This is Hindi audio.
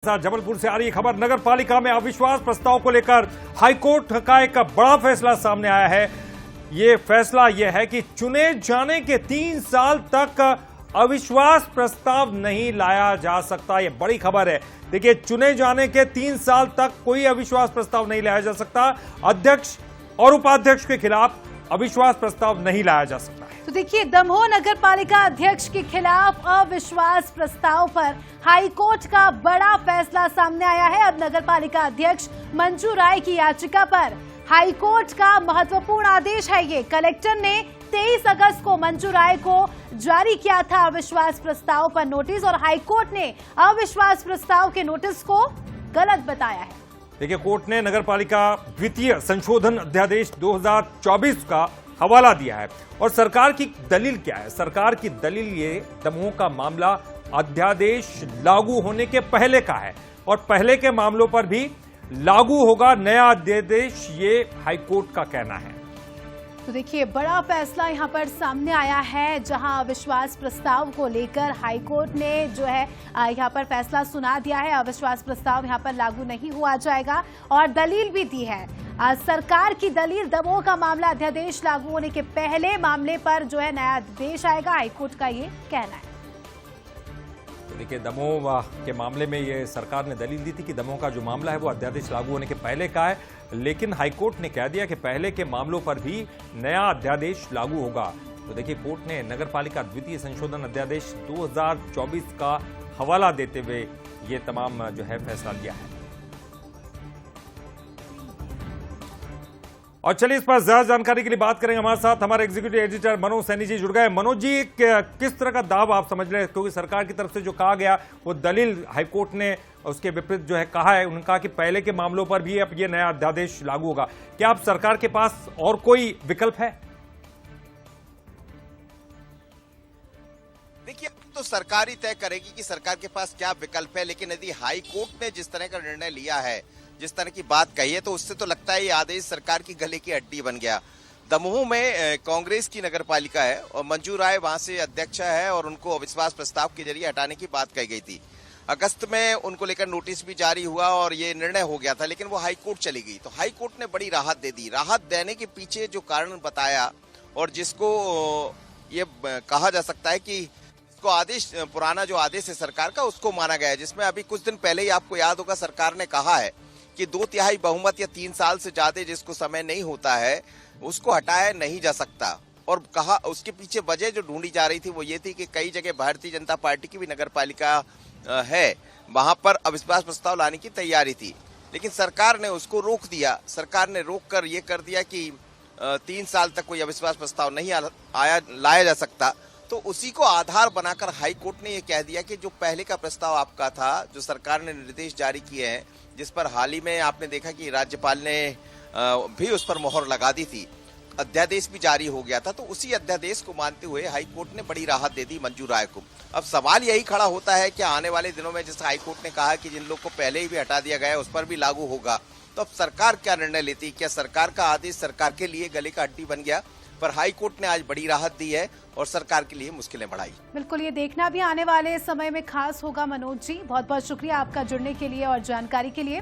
जबलपुर से आ रही खबर, नगर पालिका में अविश्वास प्रस्ताव को लेकर हाईकोर्ट का एक बड़ा फैसला सामने आया है। ये फैसला यह है कि चुने जाने के 3 साल तक अविश्वास प्रस्ताव नहीं लाया जा सकता। ये बड़ी खबर है। देखिए, चुने जाने के 3 साल तक कोई अविश्वास प्रस्ताव नहीं लाया जा सकता। अध्यक्ष और उपाध्यक्ष के खिलाफ अविश्वास प्रस्ताव नहीं लाया जा सकता है। तो देखिए, दमोह नगर पालिका अध्यक्ष के खिलाफ अविश्वास प्रस्ताव पर हाईकोर्ट का बड़ा फैसला सामने आया है। अब नगर पालिका अध्यक्ष मंजू राय की याचिका पर हाईकोर्ट का महत्वपूर्ण आदेश है। ये कलेक्टर ने 23 अगस्त को मंजू राय को जारी किया था अविश्वास प्रस्ताव पर नोटिस, और हाईकोर्ट ने अविश्वास प्रस्ताव के नोटिस को गलत बताया है। देखिए, कोर्ट ने नगर पालिका द्वितीय संशोधन अध्यादेश 2024 का हवाला दिया है। और सरकार की दलील क्या है? सरकार की दलील ये दमोह का मामला अध्यादेश लागू होने के पहले का है और पहले के मामलों पर भी लागू होगा नया अध्यादेश, ये हाईकोर्ट का कहना है। तो देखिए, बड़ा फैसला यहां पर सामने आया है, जहां अविश्वास प्रस्ताव को लेकर हाईकोर्ट ने जो है यहां पर फैसला सुना दिया है। अविश्वास प्रस्ताव यहां पर लागू नहीं हुआ जाएगा और दलील भी दी है। सरकार की दलील, दमोह का मामला अध्यादेश लागू होने के पहले मामले पर जो है नया अध्यादेश आएगा, हाईकोर्ट का ये कहना है। तो देखिए, दमोह के मामले में ये सरकार ने दलील दी थी कि दमोह का जो मामला है वो अध्यादेश लागू होने के पहले का है, लेकिन हाईकोर्ट ने कह दिया कि पहले के मामलों पर भी नया अध्यादेश लागू होगा। तो देखिए, कोर्ट ने नगर पालिका द्वितीय संशोधन अध्यादेश 2024 का हवाला देते हुए ये तमाम जो है फैसला लिया है। और चलिए, इस पर ज्यादा जानकारी के लिए बात करेंगे। हमारे साथ हमारे एग्जीक्यूटिव एडिटर मनोज सैनी जी जुड़ गए। मनोज जी, किस तरह का दाव आप समझ रहे हैं? क्योंकि सरकार की तरफ से जो कहा गया वो दलील हाईकोर्ट ने उसके विपरीत जो है कहा है। उन्होंने कहा कि पहले के मामलों पर भी अब ये नया अध्यादेश लागू होगा। क्या अब सरकार के पास और कोई विकल्प है? देखिए, तो सरकार ही तय करेगी कि सरकार के पास क्या विकल्प है, लेकिन यदि हाई कोर्ट ने जिस तरह का निर्णय लिया है, जिस तरह की बात कही है, तो उससे तो लगता है ये आदेश सरकार की गले की हड्डी बन गया। दमोह में कांग्रेस की नगर पालिका है और मंजू राय वहां से अध्यक्ष है और उनको अविश्वास प्रस्ताव के जरिए हटाने की बात कही गई थी। अगस्त में उनको लेकर नोटिस भी जारी हुआ और ये निर्णय हो गया था, लेकिन वो हाई कोर्ट चली गई। तो हाई कोर्ट ने बड़ी राहत दे दी। राहत देने के पीछे जो कारण बताया और जिसको ये कहा जा सकता है कि आदेश, पुराना जो आदेश है सरकार का, उसको माना गया है, जिसमें अभी कुछ दिन पहले ही आपको याद होगा सरकार ने कहा है कि 2/3 बहुमत या 3 साल से ज्यादा जिसको समय नहीं होता है उसको हटाया नहीं जा सकता। और कहा उसके पीछे वजह जो ढूंढी जा रही थी वो ये थी कि कई जगह भारतीय जनता पार्टी की भी नगर पालिका है, वहां पर अविश्वास प्रस्ताव लाने की तैयारी थी, लेकिन सरकार ने उसको रोक दिया। सरकार ने रोक कर ये कर दिया कि 3 साल तक कोई अविश्वास प्रस्ताव नहीं लाया जा सकता। तो उसी को आधार बनाकर हाई कोर्ट ने यह कह दिया कि जो पहले का प्रस्ताव आपका था, जो सरकार ने निर्देश जारी किए हैं, जिस पर हाल ही में आपने देखा कि राज्यपाल ने भी उस पर मोहर लगा दी थी, अध्यादेश भी जारी हो गया था, तो उसी अध्यादेश को मानते हुए हाई कोर्ट ने बड़ी राहत दे दी मंजू राय को। अब सवाल यही खड़ा होता है कि आने वाले दिनों में जैसे हाई कोर्ट ने कहा कि जिन लोग को पहले ही भी हटा दिया गया है उस पर भी लागू होगा, तो अब सरकार क्या निर्णय लेती? क्या सरकार का आदेश सरकार के लिए गले का हड्डी बन गया? पर हाई कोर्ट ने आज बड़ी राहत दी है और सरकार के लिए मुश्किलें बढ़ाई। बिल्कुल, ये देखना भी आने वाले समय में खास होगा। मनोज जी, बहुत बहुत शुक्रिया आपका जुड़ने के लिए और जानकारी के लिए।